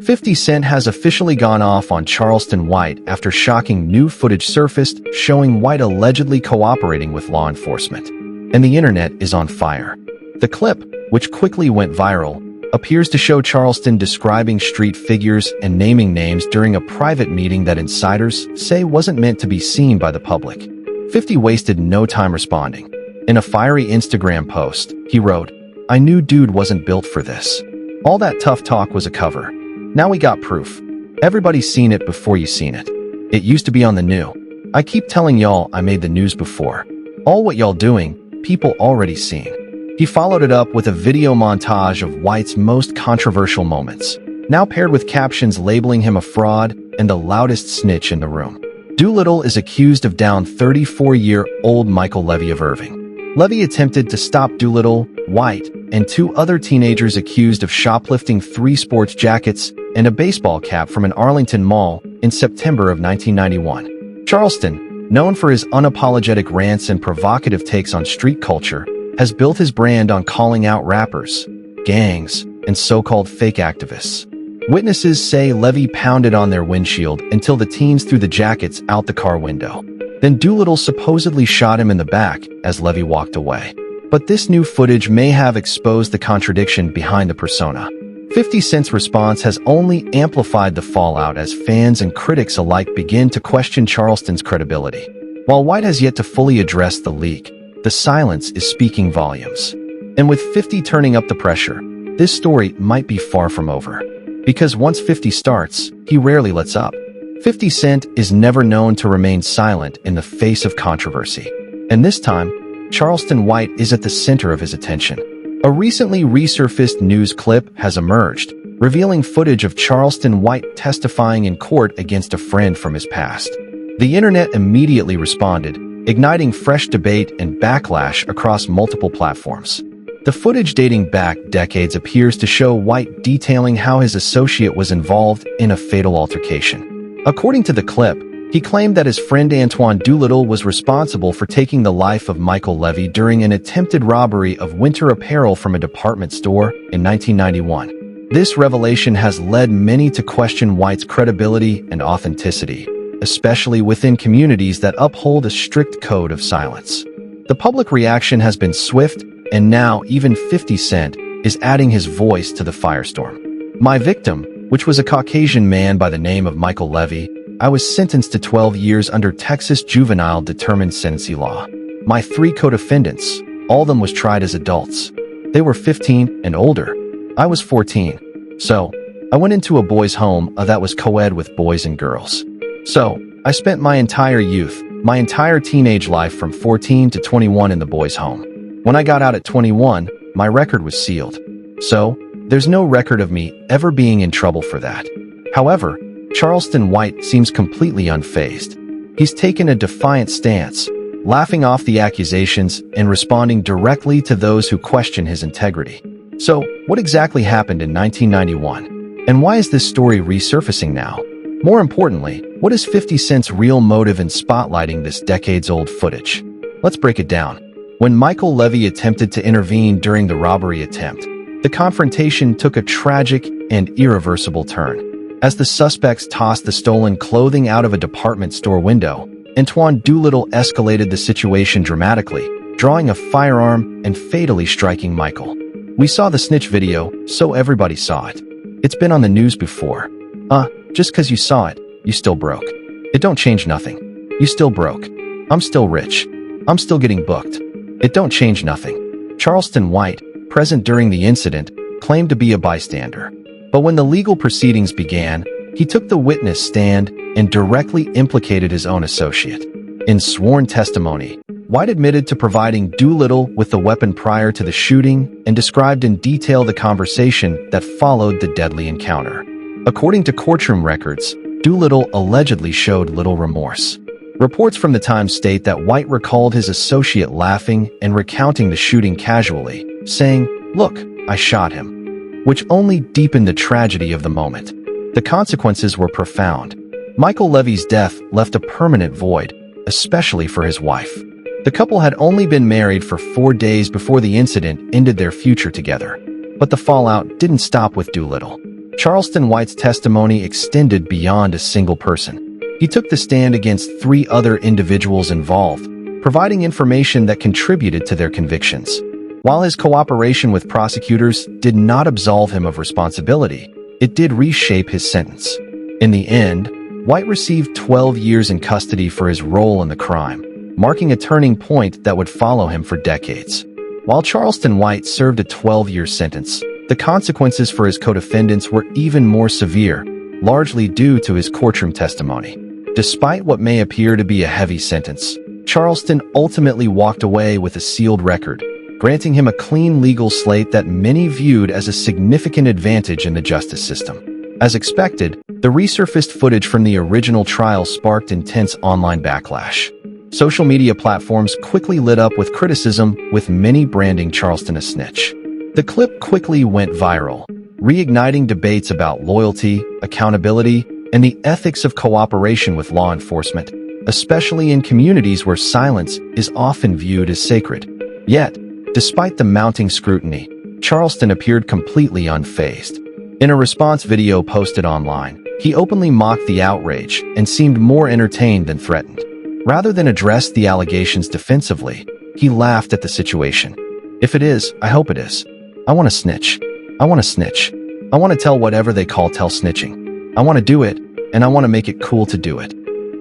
50 Cent has officially gone off on Charleston White after shocking new footage surfaced showing White allegedly cooperating with law enforcement. And the internet is on fire. The clip, which quickly went viral, appears to show Charleston describing street figures and naming names during a private meeting that insiders say wasn't meant to be seen by the public. 50 wasted no time responding. In a fiery Instagram post, he wrote, "I knew dude wasn't built for this. All that tough talk was a cover. Now we got proof. Everybody's seen it before you seen it. It used to be on the new. I keep telling y'all I made the news before. All what y'all doing, people already seen." He followed it up with a video montage of White's most controversial moments, now paired with captions labeling him a fraud and the loudest snitch in the room. Doolittle is accused of down 34-year-old Michael Levy of Irving. Levy attempted to stop Doolittle, White, and two other teenagers accused of shoplifting 3 sports jackets and a baseball cap from an Arlington mall in September of 1991. Charleston, known for his unapologetic rants and provocative takes on street culture, has built his brand on calling out rappers, gangs, and so-called fake activists. Witnesses say Levy pounded on their windshield until the teens threw the jackets out the car window. Then Doolittle supposedly shot him in the back as Levy walked away. But this new footage may have exposed the contradiction behind the persona. 50 Cent's response has only amplified the fallout as fans and critics alike begin to question Charleston's credibility. While White has yet to fully address the leak, the silence is speaking volumes. And with 50 turning up the pressure, this story might be far from over. Because once 50 starts, he rarely lets up. 50 Cent is never known to remain silent in the face of controversy. And this time, Charleston White is at the center of his attention. A recently resurfaced news clip has emerged, revealing footage of Charleston White testifying in court against a friend from his past. The internet immediately responded, igniting fresh debate and backlash across multiple platforms. The footage dating back decades appears to show White detailing how his associate was involved in a fatal altercation. According to the clip, he claimed that his friend Antoine Doolittle was responsible for taking the life of Michael Levy during an attempted robbery of winter apparel from a department store in 1991. This revelation has led many to question White's credibility and authenticity, especially within communities that uphold a strict code of silence. The public reaction has been swift, and now even 50 Cent is adding his voice to the firestorm. "My victim, which was a Caucasian man by the name of Michael Levy, I was sentenced to 12 years under Texas juvenile determined sentencing law. My 3 co-defendants, all of them was tried as adults. They were 15 and older. I was 14. So, I went into a boys' home that was co-ed with boys and girls. So, I spent my entire youth, my entire teenage life from 14 to 21 in the boys' home. When I got out at 21, my record was sealed. So, there's no record of me ever being in trouble for that." However, Charleston White seems completely unfazed. He's taken a defiant stance, laughing off the accusations and responding directly to those who question his integrity. So, what exactly happened in 1991? And why is this story resurfacing now? More importantly, what is 50 Cent's real motive in spotlighting this decades-old footage? Let's break it down. When Michael Levy attempted to intervene during the robbery attempt, the confrontation took a tragic and irreversible turn. As the suspects tossed the stolen clothing out of a department store window, Antoine Doolittle escalated the situation dramatically, drawing a firearm and fatally striking Michael. We saw the snitch video, so everybody saw it. It's been on the news before. Just 'cause you saw it, you still broke. It don't change nothing. You still broke. I'm still rich. I'm still getting booked. It don't change nothing. Charleston White, present during the incident, claimed to be a bystander. But when the legal proceedings began, he took the witness stand and directly implicated his own associate. In sworn testimony, White admitted to providing Doolittle with the weapon prior to the shooting and described in detail the conversation that followed the deadly encounter. According to courtroom records, Doolittle allegedly showed little remorse. Reports from the time state that White recalled his associate laughing and recounting the shooting casually, saying, "Look, I shot him," which only deepened the tragedy of the moment. The consequences were profound. Michael Levy's death left a permanent void, especially for his wife. The couple had only been married for 4 days before the incident ended their future together. But the fallout didn't stop with Doolittle. Charleston White's testimony extended beyond a single person. He took the stand against 3 other individuals involved, providing information that contributed to their convictions. While his cooperation with prosecutors did not absolve him of responsibility, it did reshape his sentence. In the end, White received 12 years in custody for his role in the crime, marking a turning point that would follow him for decades. While Charleston White served a 12-year sentence, the consequences for his co-defendants were even more severe, largely due to his courtroom testimony. Despite what may appear to be a heavy sentence, Charleston ultimately walked away with a sealed record, granting him a clean legal slate that many viewed as a significant advantage in the justice system. As expected, the resurfaced footage from the original trial sparked intense online backlash. Social media platforms quickly lit up with criticism, with many branding Charleston a snitch. The clip quickly went viral, reigniting debates about loyalty, accountability, and the ethics of cooperation with law enforcement, especially in communities where silence is often viewed as sacred. Yet, despite the mounting scrutiny, Charleston appeared completely unfazed. In a response video posted online, he openly mocked the outrage and seemed more entertained than threatened. Rather than address the allegations defensively, he laughed at the situation. "If it is, I hope it is. I want to snitch. I want to snitch. I want to tell whatever they call snitching. I want to do it, and I want to make it cool to do it."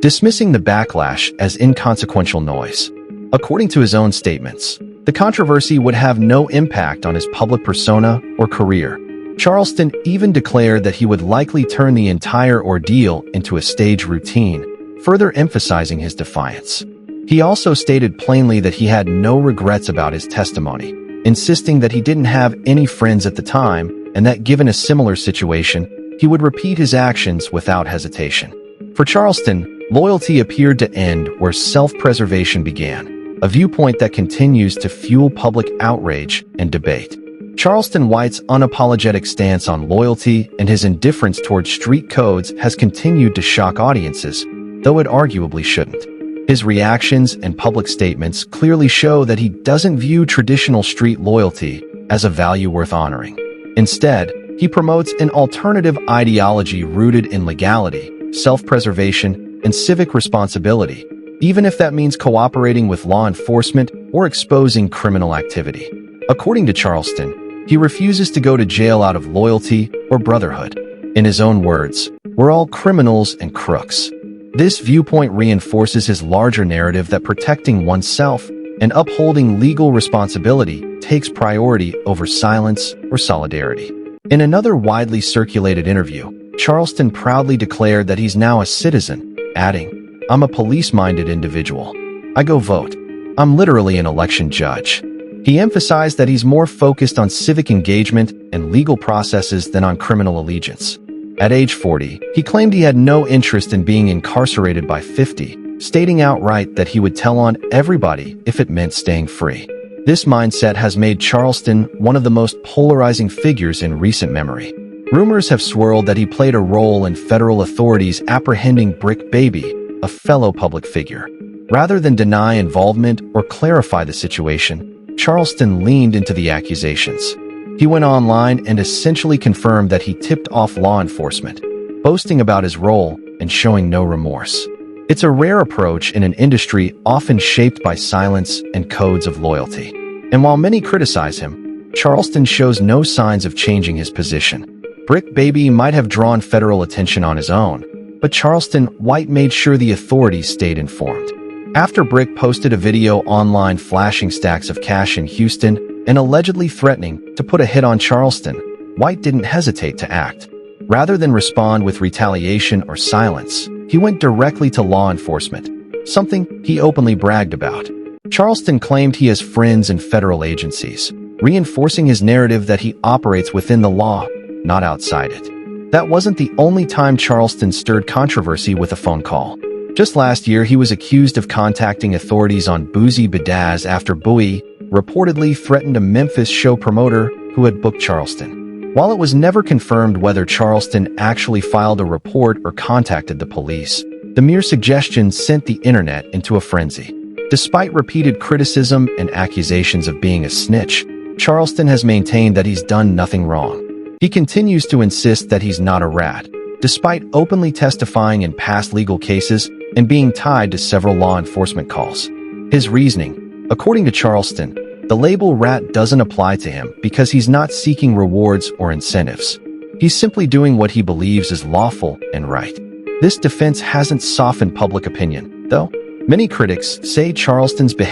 Dismissing the backlash as inconsequential noise. According to his own statements, the controversy would have no impact on his public persona or career. Charleston even declared that he would likely turn the entire ordeal into a stage routine, further emphasizing his defiance. He also stated plainly that he had no regrets about his testimony, insisting that he didn't have any friends at the time and that given a similar situation, he would repeat his actions without hesitation. For Charleston, loyalty appeared to end where self-preservation began, a viewpoint that continues to fuel public outrage and debate. Charleston White's unapologetic stance on loyalty and his indifference towards street codes has continued to shock audiences, though it arguably shouldn't. His reactions and public statements clearly show that he doesn't view traditional street loyalty as a value worth honoring. Instead, he promotes an alternative ideology rooted in legality, self-preservation, and civic responsibility, even if that means cooperating with law enforcement or exposing criminal activity. According to Charleston, he refuses to go to jail out of loyalty or brotherhood. In his own words, "We're all criminals and crooks." This viewpoint reinforces his larger narrative that protecting oneself and upholding legal responsibility takes priority over silence or solidarity. In another widely circulated interview, Charleston proudly declared that he's now a citizen, adding, "I'm a police-minded individual. I go vote. I'm literally an election judge." He emphasized that he's more focused on civic engagement and legal processes than on criminal allegiance. At age 40, he claimed he had no interest in being incarcerated by 50, stating outright that he would tell on everybody if it meant staying free. This mindset has made Charleston one of the most polarizing figures in recent memory. Rumors have swirled that he played a role in federal authorities apprehending Brick Baby, a fellow public figure. Rather than deny involvement or clarify the situation, Charleston leaned into the accusations. He went online and essentially confirmed that he tipped off law enforcement, boasting about his role and showing no remorse. It's a rare approach in an industry often shaped by silence and codes of loyalty. And while many criticize him, Charleston shows no signs of changing his position. Brick Baby might have drawn federal attention on his own, but Charleston White made sure the authorities stayed informed. After Brick posted a video online flashing stacks of cash in Houston and allegedly threatening to put a hit on Charleston, White didn't hesitate to act. Rather than respond with retaliation or silence, he went directly to law enforcement, something he openly bragged about. Charleston claimed he has friends in federal agencies, reinforcing his narrative that he operates within the law, not outside it. That wasn't the only time Charleston stirred controversy with a phone call. Just last year, he was accused of contacting authorities on Boozy Badaz after Bowie reportedly threatened a Memphis show promoter who had booked Charleston. While it was never confirmed whether Charleston actually filed a report or contacted the police, the mere suggestion sent the internet into a frenzy. Despite repeated criticism and accusations of being a snitch, Charleston has maintained that he's done nothing wrong. He continues to insist that he's not a rat, despite openly testifying in past legal cases and being tied to several law enforcement calls. His reasoning: according to Charleston, the label rat doesn't apply to him because he's not seeking rewards or incentives. He's simply doing what he believes is lawful and right. This defense hasn't softened public opinion, though. Many critics say Charleston's behavior